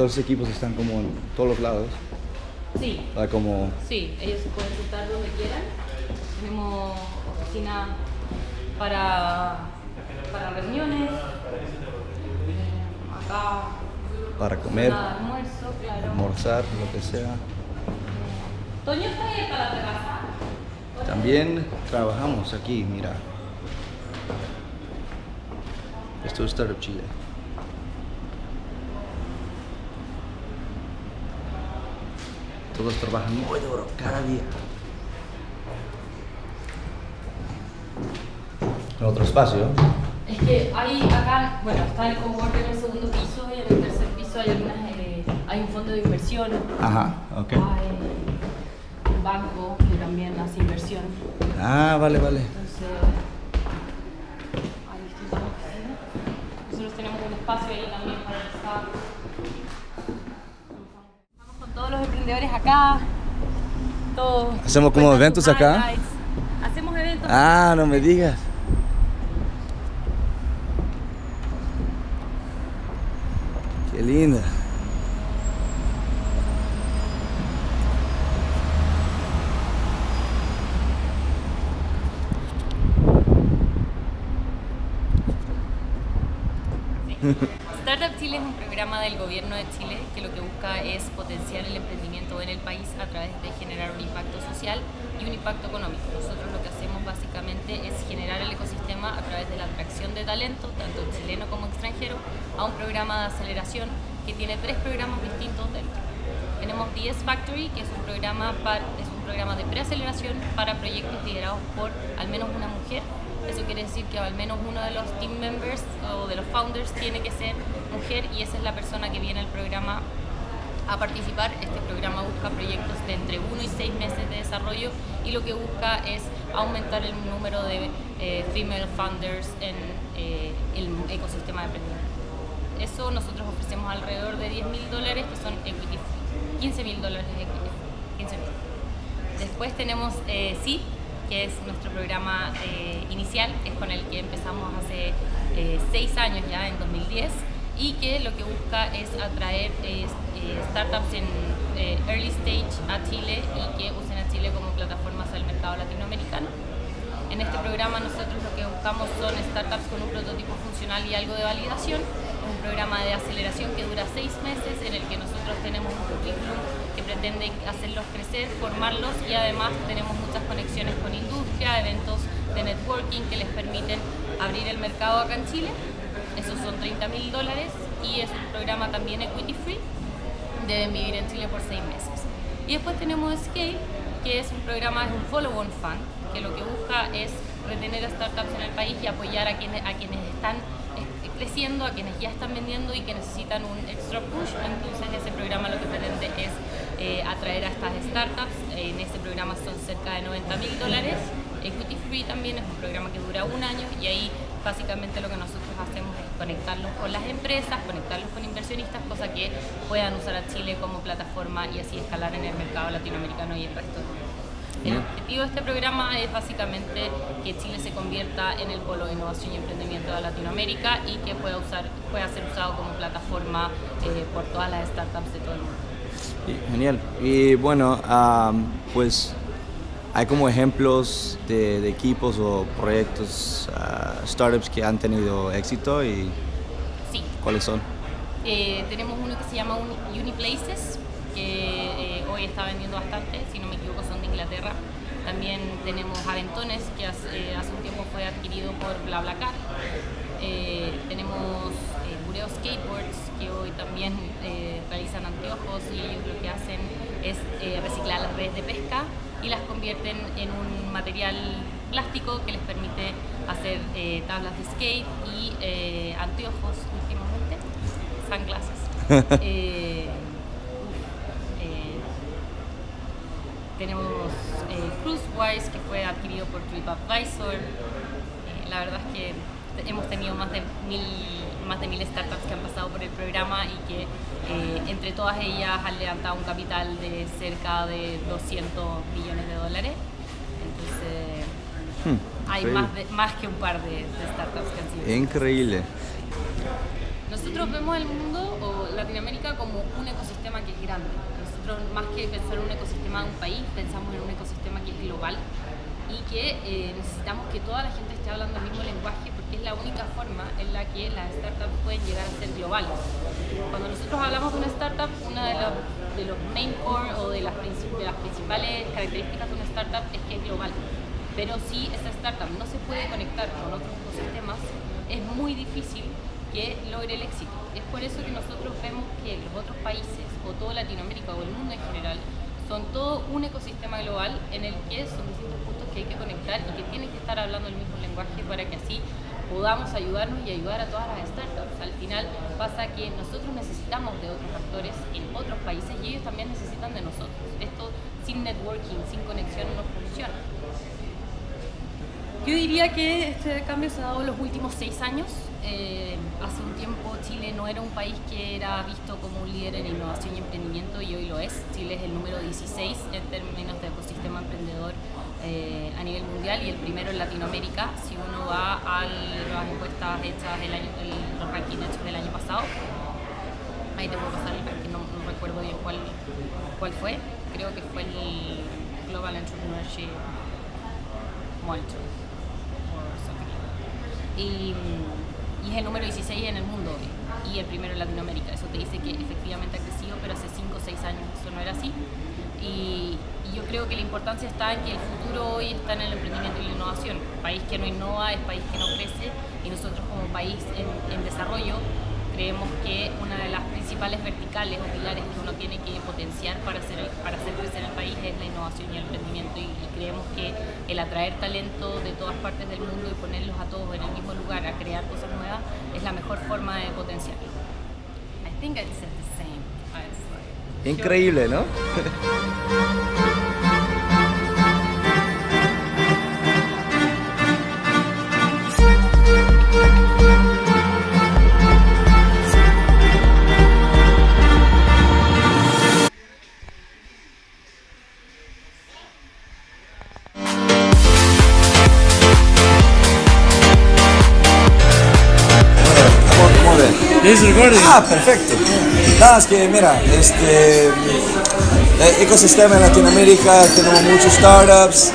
todos los equipos están como en todos los lados. Sí. Como... Sí, ellos se pueden sentar donde quieran. Tenemos oficina para reuniones. Acá. Para comer. Almuerzo, claro. Almorzar, lo que sea. ¿Toño está abierta la terraza? También trabajamos aquí, mira. Esto es Startup Chile. Todos trabajan muy duro cada día. En otro espacio. Es que hay acá, bueno, está el coworker en el segundo piso y en el tercer piso hay un fondo de inversión. Ajá, ok. Hay un banco que también hace inversión. Ah, vale. Entonces, hay distintas oficinas. Nosotros tenemos un espacio ahí también para estar. Vamos con todos los emprendedores acá. Todos. ¿Hacemos como cuentan eventos sus acá? highlights. Hacemos eventos. Ah, no me digas. Qué linda. Startup Chile es un programa del gobierno de Chile que lo que busca es potenciar el emprendimiento en el país a través de generar un impacto social y un impacto económico. Nosotros lo que hacemos básicamente es generar el ecosistema a través de la atracción de talento, tanto chileno como extranjero, a un programa de aceleración que tiene 3 programas distintos dentro. Tenemos DS Factory, que es un programa de preaceleración para proyectos liderados por al menos una mujer. Eso quiere decir que al menos uno de los team members o de los founders tiene que ser mujer y esa es la persona que viene al programa a participar. Este programa busca proyectos de entre 1 y 6 meses de desarrollo y lo que busca es aumentar el número de female founders en el ecosistema de emprendimiento. Eso nosotros ofrecemos alrededor de $10.000 que son equity free, $15.000 equity free, 15.000. Después tenemos Seed, que es nuestro programa inicial, es con el que empezamos hace 6 años ya, en 2010, y que lo que busca es atraer startups en early stage a Chile y que usen a Chile como plataforma hacia el mercado latinoamericano. En este programa nosotros lo que buscamos son startups con un prototipo funcional y algo de validación. Es un programa de aceleración que dura 6 meses en el que nosotros tenemos un currículum que pretende hacerlos crecer, formarlos y además tenemos muchas conexiones con industria, eventos de networking que les permiten abrir el mercado acá en Chile. Esos son $30.000 y es un programa también equity free. Deben vivir en Chile por 6 meses. Y después tenemos Scale, que es un programa, es un follow-on fund, que lo que busca es retener a startups en el país y apoyar a quienes están creciendo, a quienes ya están vendiendo y que necesitan un extra push. Entonces ese programa lo que pretende es atraer a estas startups. En este programa son cerca de $90.000. Equity Free también es un programa que dura 1 año y ahí básicamente lo que nosotros hacemos es conectarlos con las empresas, conectarlos con inversionistas, cosa que puedan usar a Chile como plataforma y así escalar en el mercado latinoamericano y el resto del mundo. El objetivo de este programa es básicamente que Chile se convierta en el polo de innovación y emprendimiento de Latinoamérica y que pueda ser usado como plataforma por todas las startups de todo el mundo. Genial. Y bueno, pues hay como ejemplos de equipos o proyectos, startups que han tenido éxito y sí. ¿Cuáles son? Tenemos uno que se llama Uniplaces, que hoy está vendiendo bastante, si no me equivoco son de Inglaterra. También tenemos Aventones, que hace un tiempo fue adquirido por BlaBlaCar. Tenemos Bureo Skateboards, que hoy también realizan anteojos y ellos lo que hacen es reciclar las redes de pesca y las convierten en un material plástico que les permite hacer tablas de skate y anteojos últimamente, sunglasses. Tenemos Cruisewise, que fue adquirido por TripAdvisor. La verdad es que hemos tenido más de 1.000 startups que han pasado por el programa y que entre todas ellas han levantado un capital de cerca de $200 millones. Entonces hay más que un par de startups que han sido. Increíble. Nosotros vemos el mundo o Latinoamérica como un ecosistema que es grande. Nosotros, más que pensar en un ecosistema de un país, pensamos en un ecosistema que es global y que necesitamos que toda la gente esté hablando el mismo lenguaje, porque es la única forma en la que las startups pueden llegar a ser globales. Cuando nosotros hablamos de una startup, una de los main core o de las principales características de una startup es que es global. Pero si esa startup no se puede conectar con otros ecosistemas, es muy difícil que logre el éxito. Es por eso que nosotros vemos que los otros países, o toda Latinoamérica o el mundo en general, son todo un ecosistema global en el que son distintos puntos que hay que conectar y que tienen que estar hablando el mismo lenguaje para que así podamos ayudarnos y ayudar a todas las startups. Al final pasa que nosotros necesitamos de otros actores en otros países y ellos también necesitan de nosotros. Esto sin networking, sin conexión no funciona. Yo diría que este cambio se ha dado en los últimos 6 años. Hace un tiempo Chile no era un país que era visto como un líder en innovación y emprendimiento y hoy lo es. Chile es el número 16 en términos de ecosistema emprendedor a nivel mundial y el primero en Latinoamérica. Si uno va a las encuestas hechas los rankings hechos del año pasado, ahí te puedo pasar el ranking, no recuerdo bien cuál fue. Creo que fue el Global Entrepreneurship Monitor. Y es el número 16 en el mundo hoy y el primero en Latinoamérica. Eso te dice que efectivamente ha crecido, pero hace 5 o 6 años eso no era así. Y yo creo que la importancia está en que el futuro hoy está en el emprendimiento y la innovación. País que no innova es país que no crece y nosotros como país en desarrollo creemos que una de las principales verticales o pilares que uno tiene que potenciar para hacer crecer el país es la innovación y el emprendimiento y creemos que el atraer talento de todas partes del mundo y ponerlos a todos en el mismo lugar a crear cosas nuevas es la mejor forma de potenciarlo. I think I said the same. Increíble, ¿no? Perfecto. Nada, es que mira, ecosistema en Latinoamérica, tenemos muchos startups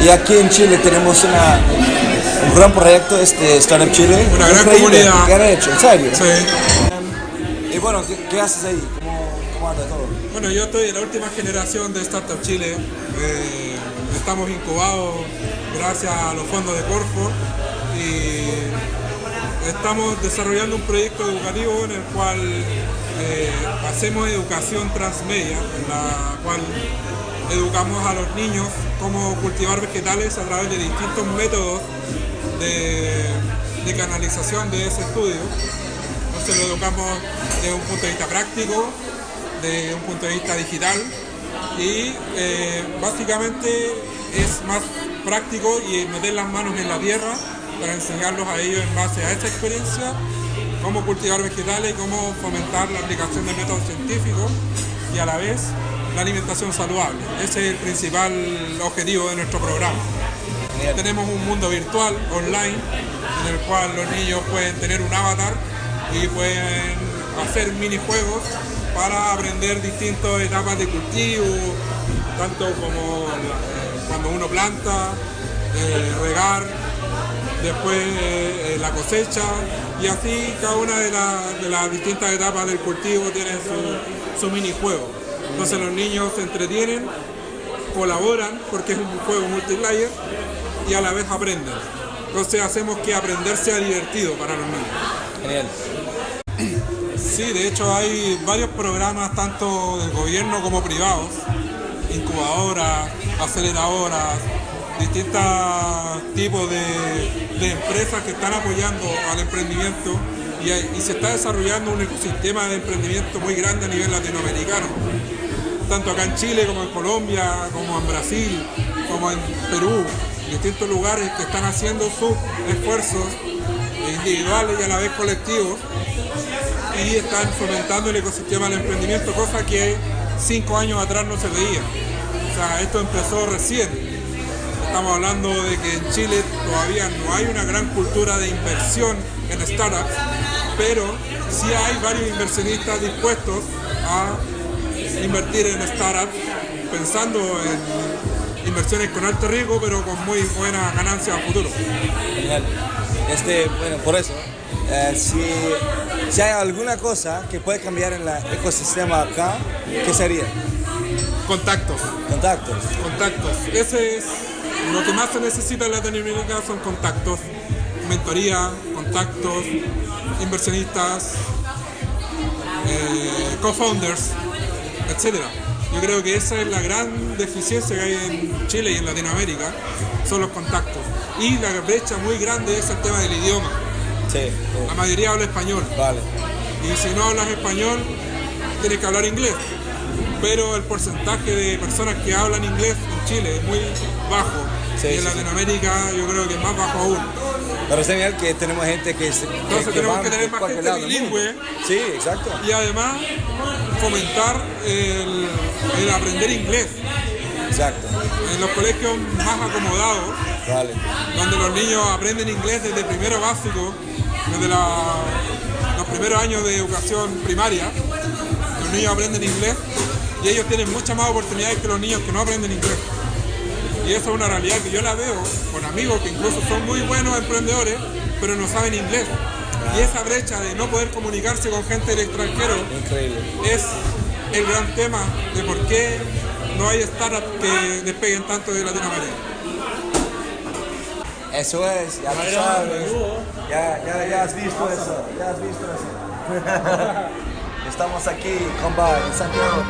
y aquí en Chile tenemos un gran proyecto, Startup Chile. Una gran comunidad. ¿Qué han hecho? ¿En serio? Sí. Y bueno, ¿qué haces ahí? ¿Cómo anda todo? Bueno, yo estoy en la última generación de Startup Chile. Estamos incubados gracias a los fondos de Corfo y estamos desarrollando un proyecto educativo en el cual hacemos educación transmedia, en la cual educamos a los niños cómo cultivar vegetales a través de distintos métodos de canalización de ese estudio. Entonces lo educamos desde un punto de vista práctico, desde un punto de vista digital y básicamente es más práctico y meter las manos en la tierra para enseñarlos a ellos en base a esta experiencia cómo cultivar vegetales y cómo fomentar la aplicación de métodos científicos y a la vez la alimentación saludable. Ese es el principal objetivo de nuestro programa. Tenemos un mundo virtual, online, en el cual los niños pueden tener un avatar y pueden hacer minijuegos para aprender distintas etapas de cultivo, tanto como cuando uno planta, regar, después la cosecha y así cada una de las distintas etapas del cultivo tiene su minijuego. Entonces los niños se entretienen, colaboran porque es un juego multiplayer y a la vez aprenden. Entonces hacemos que aprender sea divertido para los niños. Genial. Sí, de hecho hay varios programas tanto del gobierno como privados, incubadoras, aceleradoras, distintos tipos de empresas que están apoyando al emprendimiento y se está desarrollando un ecosistema de emprendimiento muy grande a nivel latinoamericano, tanto acá en Chile como en Colombia, como en Brasil, como en Perú, distintos lugares que están haciendo sus esfuerzos individuales y a la vez colectivos y están fomentando el ecosistema del emprendimiento, cosa que 5 años atrás no se veía. O sea, esto empezó recién. Estamos hablando de que en Chile todavía no hay una gran cultura de inversión en startups pero sí hay varios inversionistas dispuestos a invertir en startups, pensando en inversiones con alto riesgo, pero con muy buena ganancia a futuro. Genial. Bueno, por eso, si hay alguna cosa que puede cambiar en el ecosistema acá, ¿qué sería? Contactos. Contactos. Ese es lo que más se necesita en Latinoamérica, son contactos, mentoría, contactos, inversionistas, co-founders, etc. Yo creo que esa es la gran deficiencia que hay en Chile y en Latinoamérica, son los contactos. Y la brecha muy grande es el tema del idioma. Sí. La mayoría habla español. Vale. Y si no hablas español, tienes que hablar inglés. Pero el porcentaje de personas que hablan inglés en Chile es muy bajo. Sí, y en sí, Latinoamérica yo creo que es más bajo aún. Pero es genial que tenemos gente que Entonces tenemos que tener más gente bilingüe. Sí, exacto. Y además fomentar el aprender inglés. Exacto. En los colegios más acomodados, Vale. donde los niños aprenden inglés desde primero básico, desde los primeros años de educación primaria, los niños aprenden inglés y ellos tienen muchas más oportunidades que los niños que no aprenden inglés. Y eso es una realidad que yo la veo con amigos que incluso son muy buenos emprendedores, pero no saben inglés. Y esa brecha de no poder comunicarse con gente del extranjero Increíble. es el gran tema de por qué no hay startups que despeguen tanto de Latinoamérica. Eso es, ya tú sabes. Ya has visto eso. Estamos aquí, compa, en Santiago.